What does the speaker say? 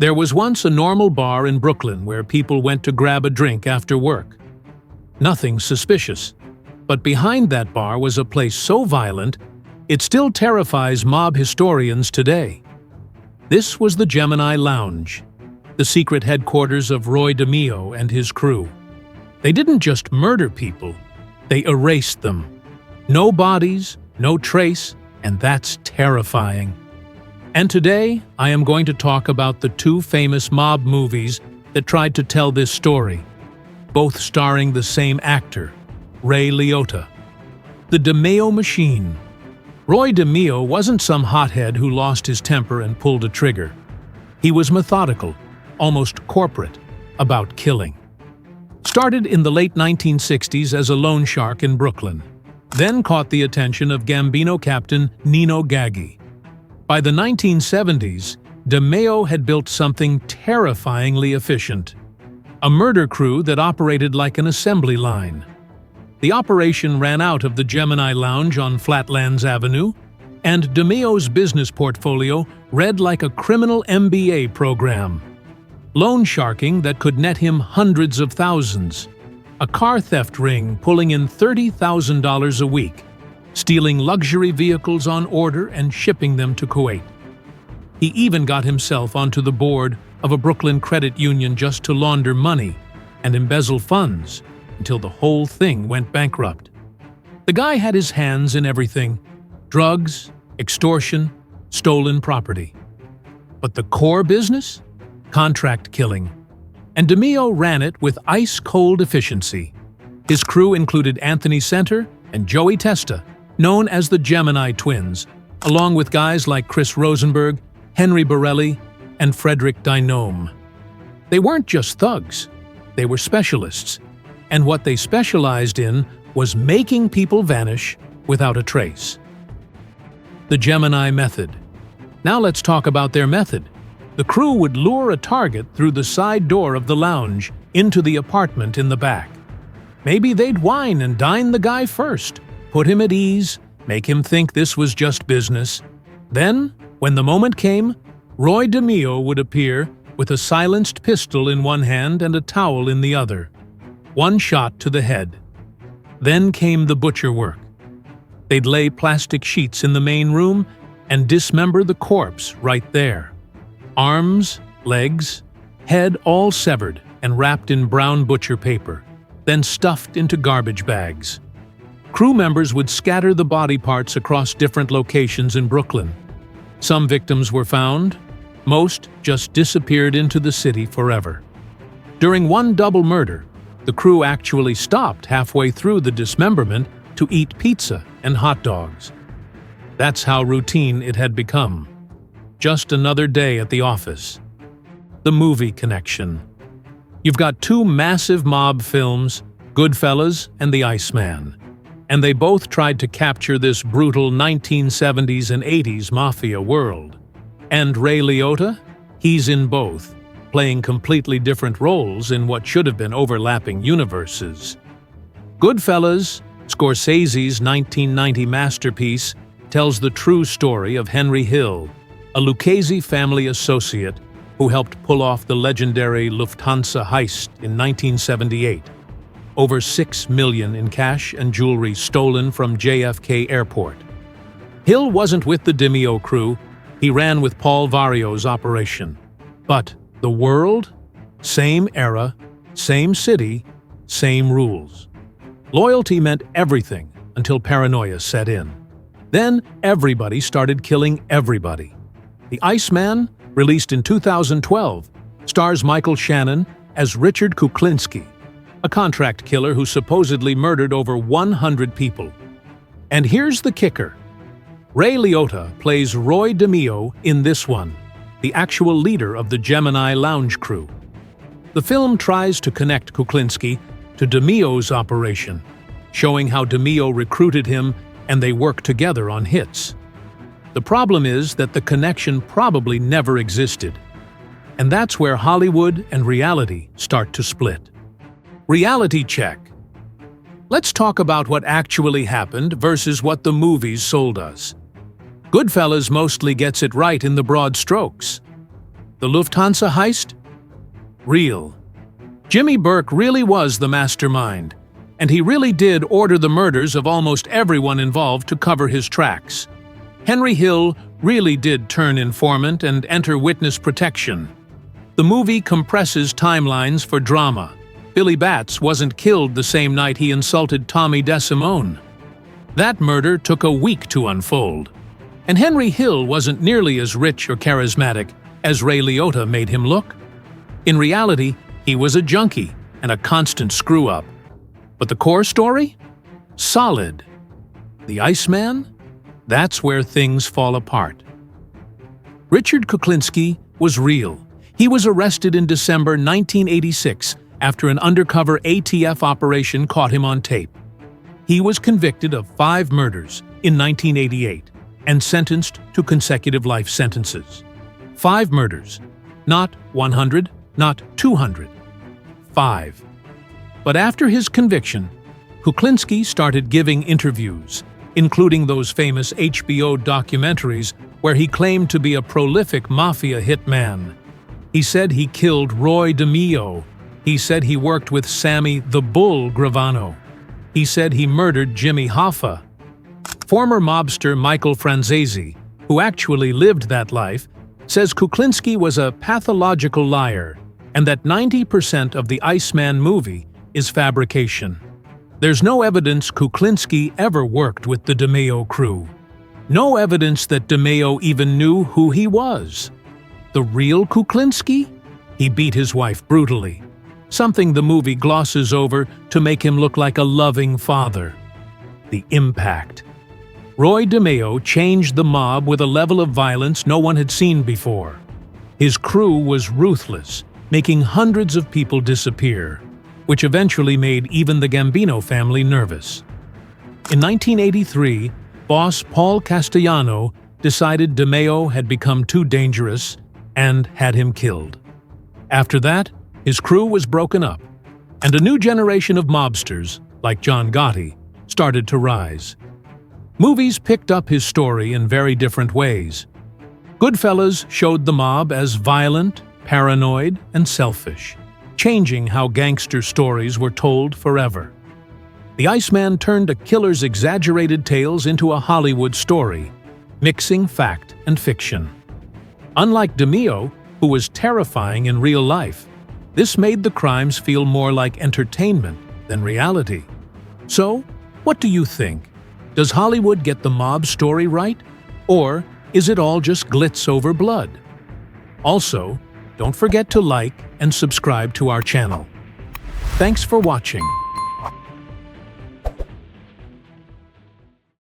There was once a normal bar in Brooklyn where people went to grab a drink after work. Nothing suspicious. But behind that bar was a place so violent, it still terrifies mob historians today. This was the Gemini Lounge, the secret headquarters of Roy DeMeo and his crew. They didn't just murder people, they erased them. No bodies, no trace, and that's terrifying. And today, I am going to talk about the two famous mob movies that tried to tell this story, both starring the same actor, Ray Liotta. The DeMeo Machine. Roy DeMeo wasn't some hothead who lost his temper and pulled a trigger. He was methodical, almost corporate, about killing. Started in the late 1960s as a loan shark in Brooklyn, then caught the attention of Gambino captain Nino Gaggi. By the 1970s, DeMeo had built something terrifyingly efficient, a murder crew that operated like an assembly line. The operation ran out of the Gemini Lounge on Flatlands Avenue, and DeMeo's business portfolio read like a criminal MBA program. Loan sharking that could net him hundreds of thousands, a car theft ring pulling in $30,000 a week, stealing luxury vehicles on order and shipping them to Kuwait. He even got himself onto the board of a Brooklyn credit union just to launder money and embezzle funds until the whole thing went bankrupt. The guy had his hands in everything: drugs, extortion, stolen property. But the core business? Contract killing. And DeMeo ran it with ice-cold efficiency. His crew included Anthony Center and Joey Testa, known as the Gemini Twins, along with guys like Chris Rosenberg, Henry Borelli, and Frederick Dynome. They weren't just thugs, they were specialists, and what they specialized in was making people vanish without a trace. The Gemini Method. Now let's talk about their method. The crew would lure a target through the side door of the lounge into the apartment in the back. Maybe they'd wine and dine the guy first, put him at ease, make him think this was just business. Then, when the moment came, Roy DeMeo would appear with a silenced pistol in one hand and a towel in the other. One shot to the head. Then came the butcher work. They'd lay plastic sheets in the main room and dismember the corpse right there. Arms, legs, head all severed and wrapped in brown butcher paper, then stuffed into garbage bags. Crew members would scatter the body parts across different locations in Brooklyn. Some victims were found, most just disappeared into the city forever. During one double murder, the crew actually stopped halfway through the dismemberment to eat pizza and hot dogs. That's how routine it had become. Just another day at the office. The movie connection. You've got two massive mob films, Goodfellas and the Iceman, and they both tried to capture this brutal 1970s and 80s Mafia world. And Ray Liotta? He's in both, playing completely different roles in what should have been overlapping universes. Goodfellas, Scorsese's 1990 masterpiece, tells the true story of Henry Hill, a Lucchese family associate who helped pull off the legendary Lufthansa heist in 1978. Over $6 million in cash and jewelry stolen from JFK Airport. Hill wasn't with the DeMeo Crew, he ran with Paul Vario's operation. But the world? Same era, same city, same rules. Loyalty meant everything until paranoia set in. Then everybody started killing everybody. The Iceman, released in 2012, stars Michael Shannon as Richard Kuklinski, a contract killer who supposedly murdered over 100 people. And here's the kicker. Ray Liotta plays Roy DeMeo in this one, the actual leader of the Gemini Lounge crew. The film tries to connect Kuklinski to DeMeo's operation, showing how DeMeo recruited him and they work together on hits. The problem is that the connection probably never existed. And that's where Hollywood and reality start to split. Reality check. Let's talk about what actually happened versus what the movies sold us. Goodfellas mostly gets it right in the broad strokes. The Lufthansa heist? Real. Jimmy Burke really was the mastermind, and he really did order the murders of almost everyone involved to cover his tracks. Henry Hill really did turn informant and enter witness protection. The movie compresses timelines for drama. Billy Batts wasn't killed the same night he insulted Tommy DeSimone. That murder took a week to unfold. And Henry Hill wasn't nearly as rich or charismatic as Ray Liotta made him look. In reality, he was a junkie and a constant screw-up. But the core story? Solid. The Iceman? That's where things fall apart. Richard Kuklinski was real. He was arrested in December 1986 after an undercover ATF operation caught him on tape. He was convicted of 5 murders in 1988 and sentenced to consecutive life sentences. 5 murders. Not 100, not 200. 5. But after his conviction, Kuklinski started giving interviews, including those famous HBO documentaries where he claimed to be a prolific Mafia hitman. He said he killed Roy DeMeo. He said he worked with Sammy the Bull Gravano. He said he murdered Jimmy Hoffa. Former mobster Michael Franzese, who actually lived that life, says Kuklinski was a pathological liar and that 90% of the Iceman movie is fabrication. There's no evidence Kuklinski ever worked with the DeMeo Crew. No evidence that DeMeo even knew who he was. The real Kuklinski? He beat his wife brutally, something the movie glosses over to make him look like a loving father. The impact. Roy DeMeo changed the mob with a level of violence no one had seen before. His crew was ruthless, making hundreds of people disappear, which eventually made even the Gambino family nervous. In 1983, boss Paul Castellano decided DeMeo had become too dangerous and had him killed. After that, his crew was broken up, and a new generation of mobsters, like John Gotti, started to rise. Movies picked up his story in very different ways. Goodfellas showed the mob as violent, paranoid, and selfish, changing how gangster stories were told forever. The Iceman turned a killer's exaggerated tales into a Hollywood story, mixing fact and fiction. Unlike DeMeo, who was terrifying in real life, this made the crimes feel more like entertainment than reality. So, what do you think? Does Hollywood get the mob story right? Or is it all just glitz over blood? Also, don't forget to like and subscribe to our channel. Thanks for watching.